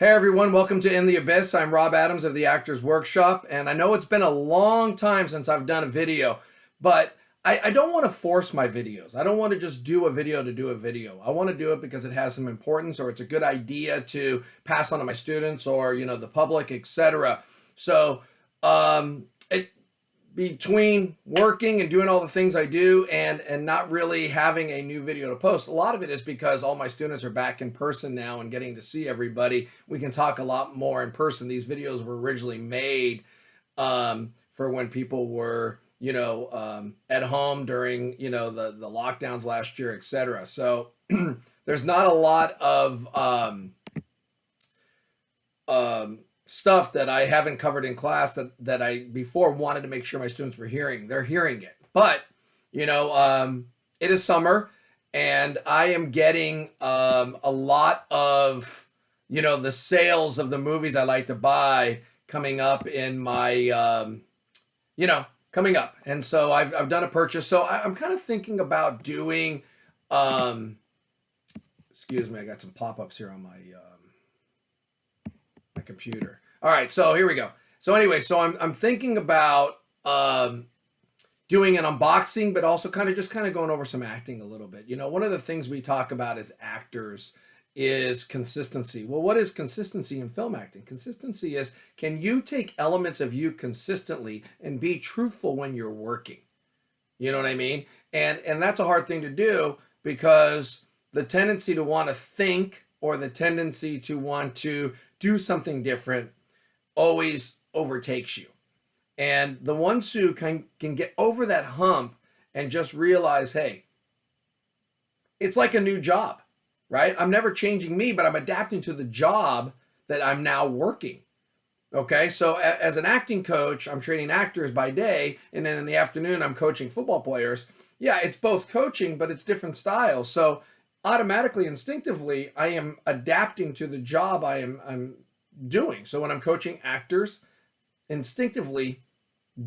Hey everyone, welcome to In the Abyss. I'm Rob Adams of the Actors Workshop, and I know it's been a long time since I've done a video, but I don't want to force my videos. I don't want to just do a video to do a video. I want to do it because it has some importance, or it's a good idea to pass on to my students or, the public, etc. So, it between working and doing all the things I do and not really having a new video to post, a lot of it is because all my students are back in person now and getting to see everybody. We can talk a lot more in person. These videos were originally made for when people were, at home during, the lockdowns last year, etc. So there's not a lot of stuff that I haven't covered in class that I before wanted to make sure my students were hearing. They're hearing it. But, it is summer and I am getting a lot of, the sales of the movies I like to buy coming up in my, coming up. And so I've done a purchase. So I'm kind of thinking about doing, excuse me, I got some pop-ups here on my computer. All right, so here we go. So anyway, so I'm thinking about doing an unboxing, but also kind of going over some acting a little bit. One of the things we talk about as actors is consistency. Well, what is consistency in film acting? Consistency is, can you take elements of you consistently and be truthful when you're working? You know what I mean? And that's a hard thing to do because the tendency to want to think or the tendency to want to do something different always overtakes you. And the ones who can get over that hump and just realize, hey, it's like a new job, right? I'm never changing me, but I'm adapting to the job that I'm now working. Okay, so as an acting coach, I'm training actors by day, and then in the afternoon, I'm coaching football players. Yeah, it's both coaching, but it's different styles. So automatically, instinctively, I am adapting to the job I'm doing. So when I'm coaching actors, instinctively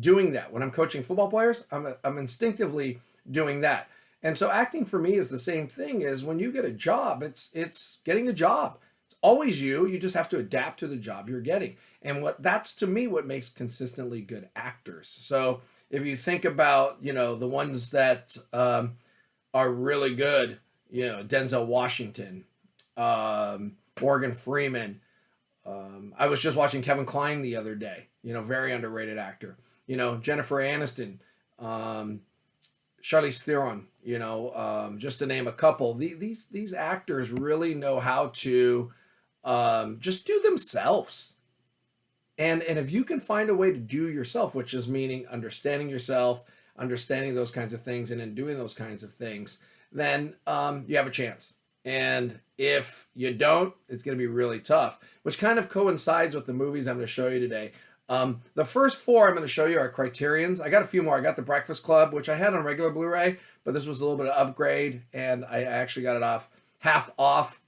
doing that. When I'm coaching football players, I'm instinctively doing that. And so acting for me is the same thing as when you get a job, it's getting a job. It's always you. You just have to adapt to the job you're getting. And that's to me what makes consistently good actors. So if you think about, the ones that are really good, Denzel Washington, Morgan Freeman. I was just watching Kevin Kline the other day, very underrated actor. Jennifer Aniston, Charlize Theron, just to name a couple. These actors really know how to just do themselves. And if you can find a way to do yourself, which is meaning understanding yourself, understanding those kinds of things, and in doing those kinds of things, then you have a chance. And if you don't, it's going to be really tough, which kind of coincides with the movies I'm going to show you today. The first four I'm going to show you are Criterions. I got a few more. I got The Breakfast Club, which I had on regular Blu-ray, but this was a little bit of upgrade, and I actually got it half off.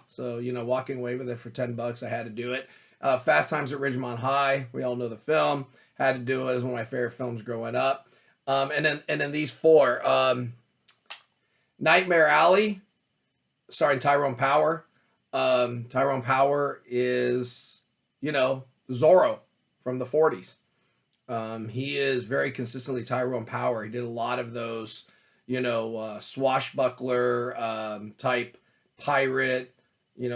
So, walking away with it for $10, I had to do it. Fast Times at Ridgemont High. We all know the film. Had to do it. It was one of my favorite films growing up. And then these four. Nightmare Alley, starring Tyrone Power. Tyrone Power is, Zorro from the 40s. He is very consistently Tyrone Power. He did a lot of those, swashbuckler type pirate,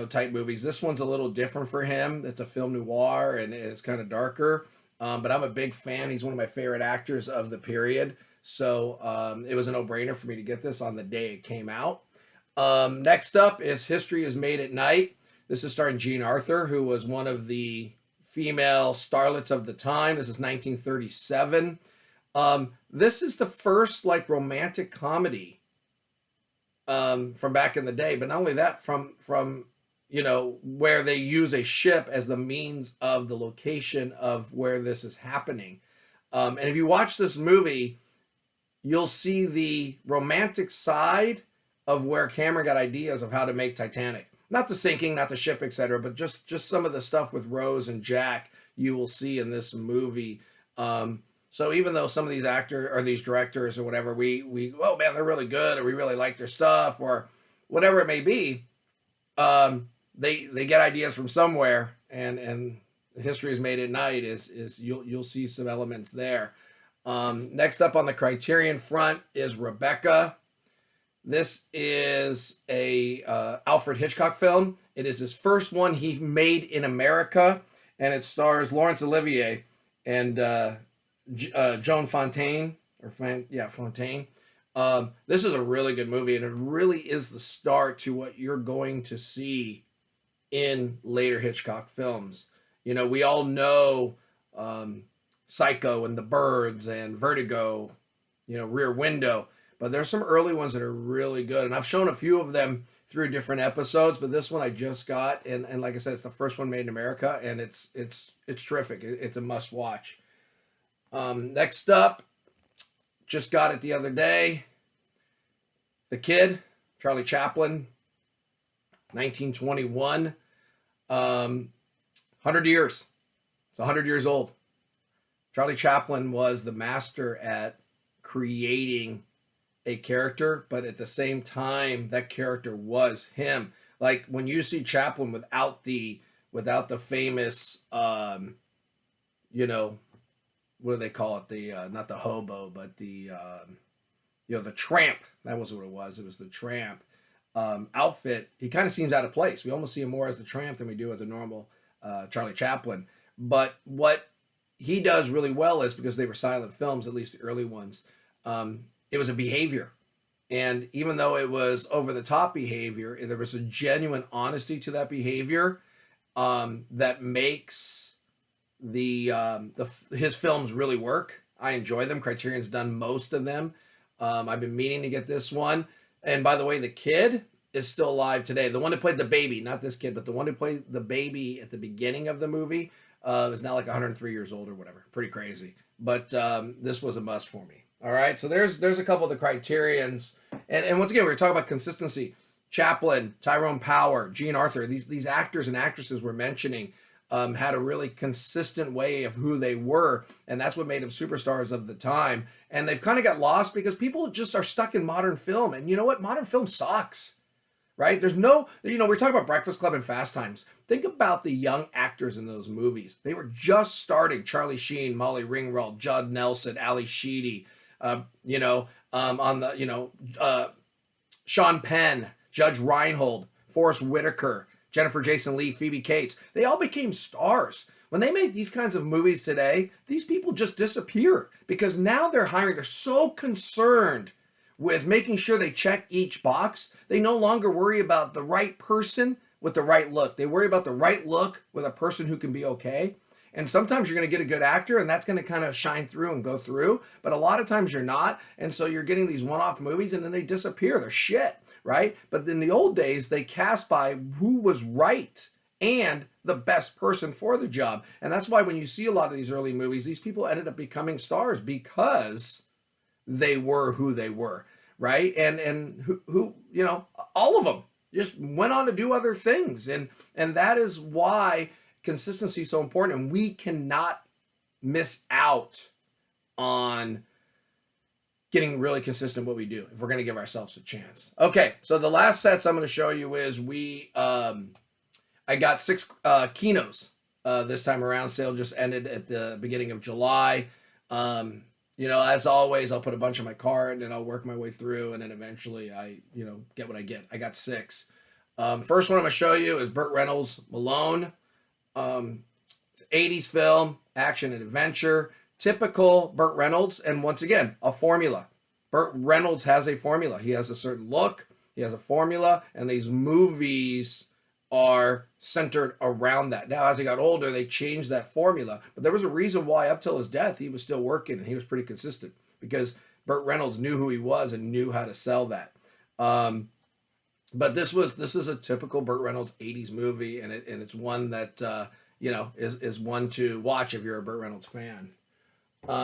type movies. This one's a little different for him. It's a film noir and it's kind of darker. But I'm a big fan. He's one of my favorite actors of the period. So it was a no-brainer for me to get this on the day it came out. Next up is History is Made at Night. This is starring Jean Arthur, who was one of the female starlets of the time. This is 1937. This is the first romantic comedy from back in the day, but not only that, from where they use a ship as the means of the location of where this is happening. And if you watch this movie, you'll see the romantic side of where Cameron got ideas of how to make Titanic. Not the sinking, not the ship, etc., but just some of the stuff with Rose and Jack you will see in this movie. So even though some of these actors or these directors or whatever, oh man, they're really good, or we really like their stuff, or whatever it may be, they get ideas from somewhere, and History is Made at Night is you'll see some elements there. Next up on the Criterion front is Rebecca. This is a Alfred Hitchcock film. It is his first one he made in America, and it stars Laurence Olivier and Joan Fontaine, Fontaine. This is a really good movie, and it really is the start to what you're going to see in later Hitchcock films. You know, we all know Psycho and The Birds and Vertigo, you know, Rear Window, but there's some early ones that are really good, and I've shown a few of them through different episodes, but this one I just got, and like I said, it's the first one made in America, and it's terrific. It's a must watch. Next up, just got it the other day, The Kid, Charlie Chaplin, 1921, 100 years. It's 100 years old. Charlie Chaplin was the master at creating a character, but at the same time, that character was him. Like when you see Chaplin without the famous, you know, what do they call it? The not the hobo, but the you know, the tramp. That was what it was. It was the tramp outfit. He kind of seems out of place. We almost see him more as the tramp than we do as a normal Charlie Chaplin. But what he does really well is, because they were silent films, at least the early ones, it was a behavior. And even though it was over the top behavior, there was a genuine honesty to that behavior that makes his films really work. I enjoy them. Criterion's done most of them. I've been meaning to get this one. And by the way, The Kid is still alive today. The one who played the baby, not this kid, but the one who played the baby at the beginning of the movie is now like 103 years old or whatever. Pretty crazy. But this was a must for me. All right, so there's a couple of the Criterions. And once again, we were talking about consistency. Chaplin, Tyrone Power, Jean Arthur, these actors and actresses we're mentioning had a really consistent way of who they were, and that's what made them superstars of the time. And they've kind of got lost because people just are stuck in modern film. And you know what? Modern film sucks, right? There's no, you know, we're talking about Breakfast Club and Fast Times. Think about the young actors in those movies. They were just starting. Charlie Sheen, Molly Ringwald, Judd Nelson, Ali Sheedy, you know, on the, you know, Sean Penn, Judge Reinhold, Forrest Whitaker, Jennifer Jason Leigh, Phoebe Cates. They all became stars. When they make these kinds of movies today, these people just disappear because now they're so concerned with making sure they check each box. They no longer worry about the right person with the right look. They worry about the right look with a person who can be okay. And sometimes you're going to get a good actor and that's going to kind of shine through and go through. But a lot of times you're not. And so you're getting these one-off movies and then they disappear. They're shit, right? But in the old days, they cast by who was right and the best person for the job. And that's why when you see a lot of these early movies, these people ended up becoming stars because they were who they were, right? And who you know, all of them just went on to do other things. And that is why consistency is so important. And we cannot miss out on getting really consistent what we do if we're going to give ourselves a chance. Okay, so the last sets I'm going to show you is I got 6 Kinos this time around. Sale just ended at the beginning of July. You know, as always, I'll put a bunch in my cart and then I'll work my way through, and then eventually I, you know, get what I get. I got 6. First one I'm going to show you is Burt Reynolds' Malone. It's 80s film, action and adventure. Typical Burt Reynolds, and once again, a formula. Burt Reynolds has a formula. He has a certain look, he has a formula, and these movies are centered around that. Now, as he got older, they changed that formula, but there was a reason why up till his death, he was still working, and he was pretty consistent, because Burt Reynolds knew who he was and knew how to sell that. But this is a typical Burt Reynolds 80s movie, and it's one that, you know, is one to watch if you're a Burt Reynolds fan.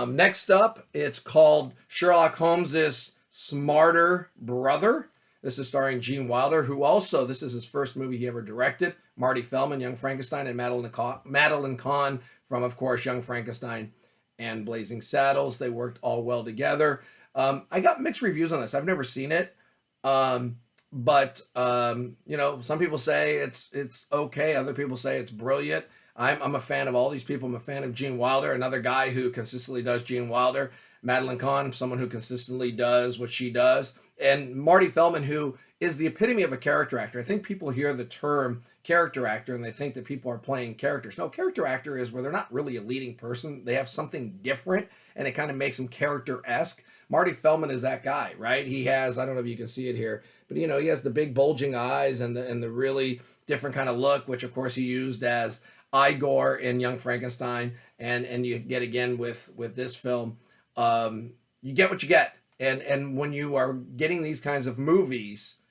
Next up, it's called Sherlock Holmes's Smarter Brother. This is starring Gene Wilder, who also, this is his first movie he ever directed. Marty Feldman, Young Frankenstein, and Madeline Kahn from, of course, Young Frankenstein and Blazing Saddles. They worked all well together. I got mixed reviews on this. I've never seen it. but you know, some people say it's okay. Other people say it's brilliant. I'm a fan of all these people. I'm a fan of Gene Wilder, another guy who consistently does Gene Wilder. Madeline Kahn, someone who consistently does what she does, and Marty Feldman, who is the epitome of a character actor. I think people hear the term character actor and they think that people are playing characters. No, character actor is where they're not really a leading person. They have something different and it kind of makes them character-esque. Marty Feldman is that guy, right? He has, I don't know if you can see it here, but you know, he has the big bulging eyes and the really different kind of look, which of course he used as Igor in Young Frankenstein, and you get again with this film. You get what you get, and when you are getting these kinds of movies,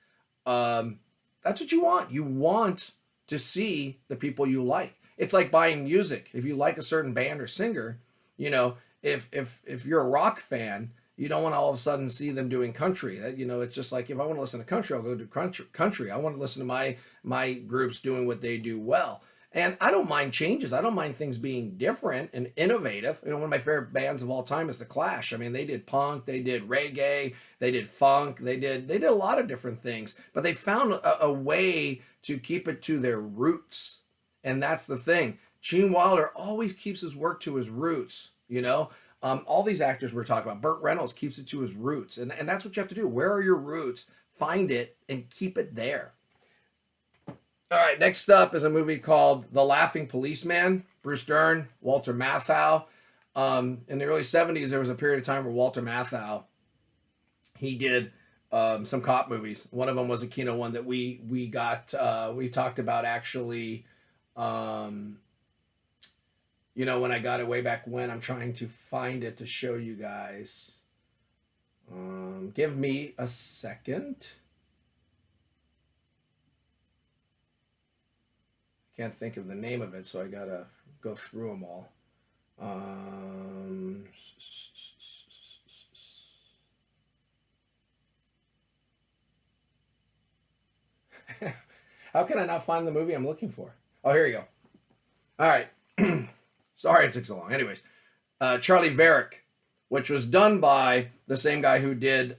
that's what you want. You want to see the people you like. It's like buying music. If you like a certain band or singer, you know, if you're a rock fan, you don't want to all of a sudden see them doing country. You know, it's just like if I want to listen to country, I'll go do country. I want to listen to my groups doing what they do well. And I don't mind changes. I don't mind things being different and innovative. You know, one of my favorite bands of all time is The Clash. I mean, they did punk, they did reggae, they did funk, they did a lot of different things. But they found a way to keep it to their roots. And that's the thing. Gene Wilder always keeps his work to his roots, you know? All these actors we're talking about, Burt Reynolds keeps it to his roots. And that's what you have to do. Where are your roots? Find it and keep it there. All right, next up is a movie called The Laughing Policeman. Bruce Dern, Walter Matthau. In the early 70s, there was a period of time where Walter Matthau, he did some cop movies. One of them was a Kino one that we talked about actually, you know, when I got it way back when. I'm trying to find it to show you guys. Give me a second. Can't think of the name of it, so I gotta go through them all. How can I not find the movie I'm looking for? Oh, here you go. All right. Sorry it took so long. Anyways, Charlie Varick, which was done by the same guy who did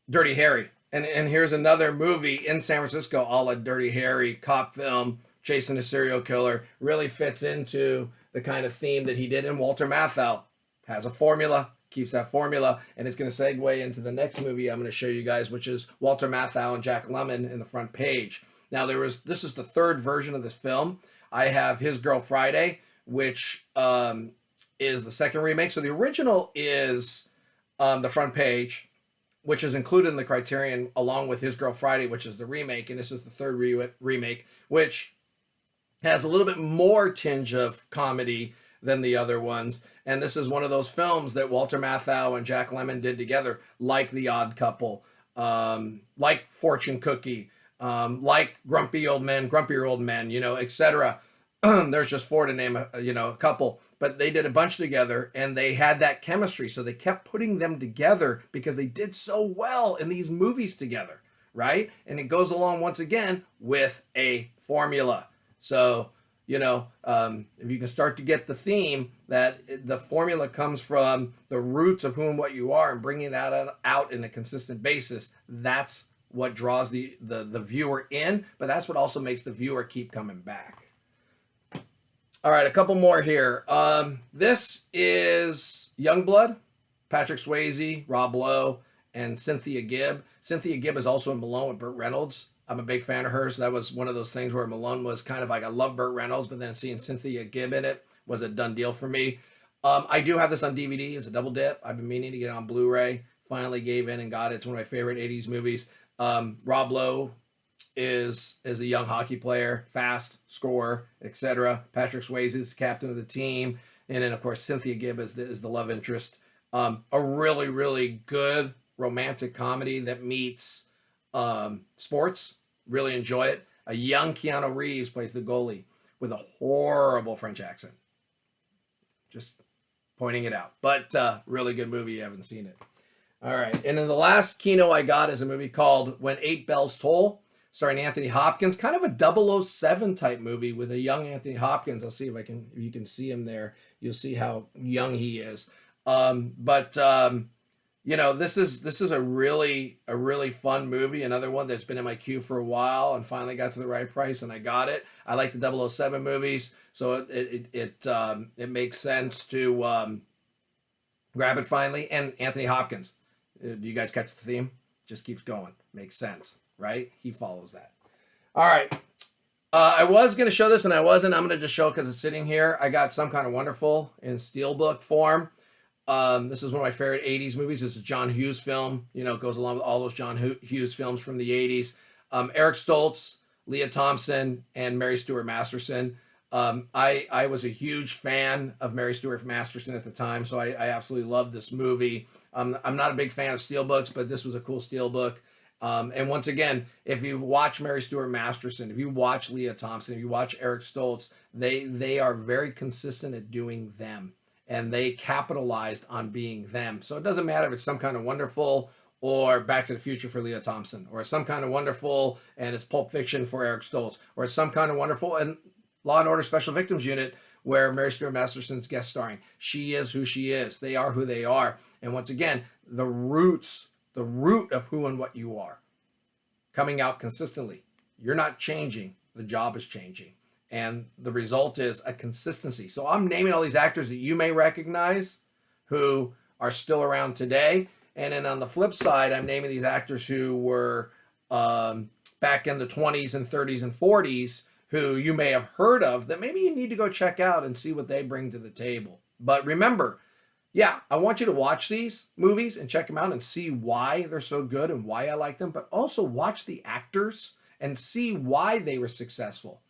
Dirty Harry. And here's another movie in San Francisco, a la Dirty Harry, cop film, chasing a serial killer. Really fits into the kind of theme that he did. And Walter Matthau has a formula, keeps that formula, and it's going to segue into the next movie I'm going to show you guys, which is Walter Matthau and Jack Lemmon in the front page. Now, this is the third version of this film. I have His Girl Friday, which is the second remake. So the original is the front page, which is included in the Criterion along with His Girl Friday, which is the remake. And this is the third remake, which has a little bit more tinge of comedy than the other ones. And this is one of those films that Walter Matthau and Jack Lemmon did together, like The Odd Couple, like Fortune Cookie, like Grumpier Old Men, you know, etc. There's just four to name a couple. But they did a bunch together and they had that chemistry. So they kept putting them together because they did so well in these movies together, right? And it goes along once again with a formula. So, you know, if you can start to get the theme that the formula comes from the roots of who and what you are and bringing that out in a consistent basis, that's what draws the viewer in. But that's what also makes the viewer keep coming back. All right, a couple more here. This is Youngblood, Patrick Swayze, Rob Lowe, and Cynthia Gibb. Cynthia Gibb is also in Malone with Burt Reynolds. I'm a big fan of hers. That was one of those things where Malone was kind of like, I love Burt Reynolds, but then seeing Cynthia Gibb in it was a done deal for me. I do have this on DVD as a double dip. I've been meaning to get it on Blu-ray. Finally gave in and got it. It's one of my favorite 80s movies. Rob Lowe is a young hockey player, fast, scorer, etc. Patrick Swayze is the captain of the team. And then, of course, Cynthia Gibb is the love interest. A really, really good romantic comedy that meets sports. Really enjoy it. A young Keanu Reeves plays the goalie with a horrible French accent. Just pointing it out. But really good movie. You haven't seen it. All right. And then the last Kino I got is a movie called When Eight Bells Toll, starring Anthony Hopkins. Kind of a 007 type movie with a young Anthony Hopkins. I'll see if you can see him there. You'll see how young he is. But you know, this is a really fun movie. Another one that's been in my queue for a while and finally got to the right price and I got it. I like the 007 movies, so it makes sense to grab it finally. And Anthony Hopkins, do you guys catch the theme? Just keeps going. Makes sense, right? He follows that. All right. I was going to show this and I wasn't. I'm going to just show it because it's sitting here. I got Some Kind of Wonderful in steelbook form. This is one of my favorite 80s movies. It's a John Hughes film. You know, it goes along with all those John Hughes films from the 80s. Eric Stoltz, Leah Thompson, and Mary Stuart Masterson. I was a huge fan of Mary Stuart Masterson at the time, so I absolutely loved this movie. I'm not a big fan of steelbooks, but this was a cool steelbook. And once again, if you watch Mary Stuart Masterson, if you watch Leah Thompson, if you watch Eric Stoltz, they are very consistent at doing them. And they capitalized on being them. So it doesn't matter if it's Some Kind of Wonderful or Back to the Future for Leah Thompson, or Some Kind of Wonderful and it's Pulp Fiction for Eric Stoltz, or Some Kind of Wonderful and Law and Order Special Victims Unit where Mary Stuart Masterson's guest starring. She is who she is. They are who they are. And once again, the root of who and what you are coming out consistently. You're not changing. The job is changing. And the result is a consistency. So I'm naming all these actors that you may recognize who are still around today. And then on the flip side, I'm naming these actors who were back in the 20s and 30s and 40s who you may have heard of that maybe you need to go check out and see what they bring to the table. But remember, yeah, I want you to watch these movies and check them out and see why they're so good and why I like them. But also watch the actors and see why they were successful.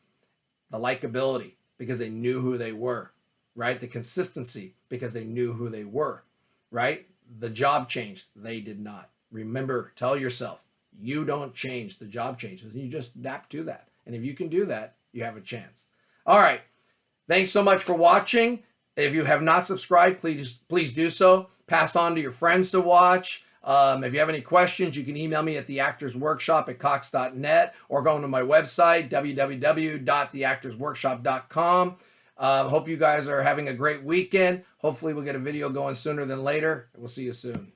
The likability, because they knew who they were, right? The consistency, because they knew who they were, right? The job changed. They did not. Remember, tell yourself, you don't change. The job changes. You just adapt to that. And if you can do that, you have a chance. All right. Thanks so much for watching. If you have not subscribed, please do so. Pass on to your friends to watch. If you have any questions, you can email me at theactorsworkshop@cox.net or go to my website, www.theactorsworkshop.com. Hope you guys are having a great weekend. Hopefully we'll get a video going sooner than later. We'll see you soon.